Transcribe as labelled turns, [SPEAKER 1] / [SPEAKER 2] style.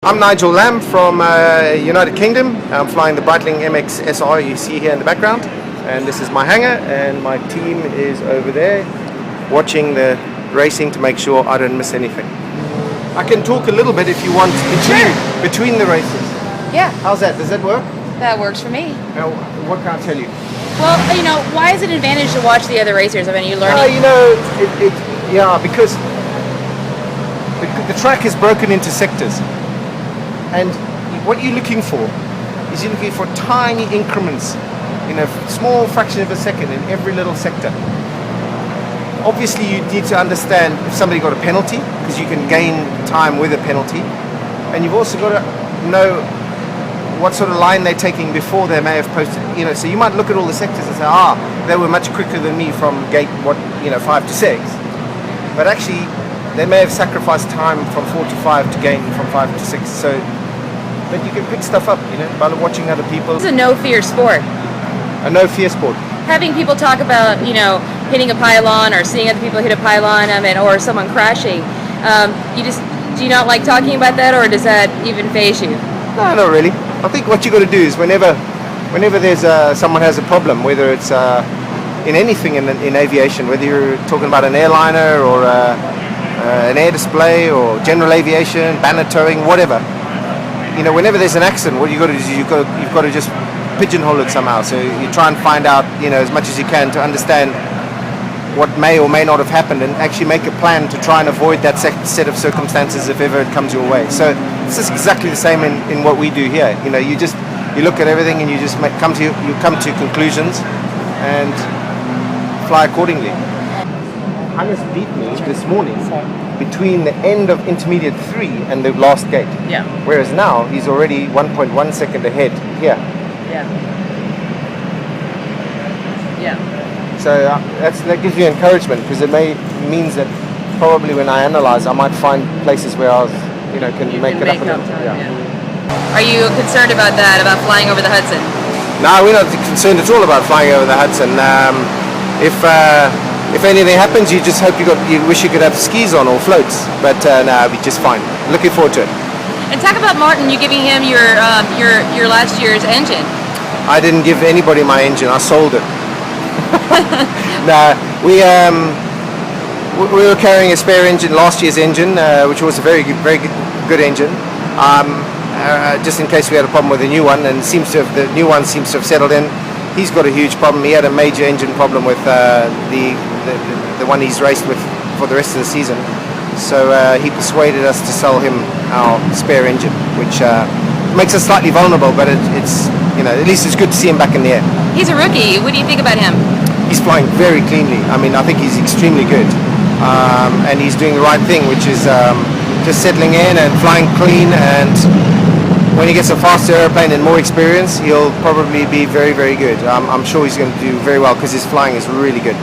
[SPEAKER 1] I'm Nigel Lamb from United Kingdom. I'm flying the Breitling MX SR you see here in the background. And this is my hangar, and my team is over there watching the racing to make sure I don't miss anything. I can talk a little bit if you want between the races.
[SPEAKER 2] Yeah.
[SPEAKER 1] How's that? Does that work?
[SPEAKER 2] That works for me.
[SPEAKER 1] Now, what can I tell you?
[SPEAKER 2] Well, why is it an advantage to watch the other racers? I mean, you're learning.
[SPEAKER 1] Because the track is broken into sectors. And what you're looking for is you're looking for tiny increments in a small fraction of a second in every little sector. Obviously, you need to understand if somebody got a penalty, because you can gain time with a penalty. And you've also got to know what sort of line they're taking before they may have posted. So you might look at all the sectors and say, they were much quicker than me from gate 5 to 6. But actually, they may have sacrificed time from 4 to 5 to gain from 5 to 6. But you can pick stuff up, by watching other people.
[SPEAKER 2] It's a no-fear sport.
[SPEAKER 1] A no-fear sport.
[SPEAKER 2] Having people talk about, hitting a pylon or seeing other people hit a pylon, or someone crashing, do you not like talking about that, or does that even faze you?
[SPEAKER 1] No, not really. I think what you got to do is whenever there's someone has a problem, whether it's in anything in aviation, whether you're talking about an airliner or an air display or general aviation, banner towing, whatever. Whenever there's an accident, what you got to do is you've got to just pigeonhole it somehow. So you try and find out, as much as you can to understand what may or may not have happened, and actually make a plan to try and avoid that set of circumstances if ever it comes your way. So it's just exactly the same in what we do here. You look at everything and you just come to conclusions and fly accordingly. Hannes beat me this morning between the end of intermediate 3 and the last gate.
[SPEAKER 2] Yeah.
[SPEAKER 1] Whereas now he's already 1.1 second ahead here.
[SPEAKER 2] Yeah. Yeah.
[SPEAKER 1] So that gives you encouragement, because it means that probably when I analyze, I might find places where I was, can make it up.
[SPEAKER 2] Yeah. Are you concerned about that, about flying over the Hudson?
[SPEAKER 1] No, we're not concerned at all about flying over the Hudson. If anything happens, you just hope you wish you could have skis on or floats, but no, it'll be just fine. Looking forward to it.
[SPEAKER 2] And talk about Martin. You giving him your last year's engine?
[SPEAKER 1] I didn't give anybody my engine. I sold it. No, we were carrying a spare engine, last year's engine, which was a very good engine. Just in case we had a problem with the new one, and the new one seems to have settled in. He's got a huge problem. He had a major engine problem with the one he's raced with for the rest of the season. So he persuaded us to sell him our spare engine, which makes us slightly vulnerable, but it's at least it's good to see him back in the air.
[SPEAKER 2] He's a rookie. What do you think about him?
[SPEAKER 1] He's flying very cleanly. I think he's extremely good, and he's doing the right thing, which is just settling in and flying clean. And when he gets a faster airplane and more experience, he'll probably be very, very good. I'm sure he's going to do very well, because his flying is really good.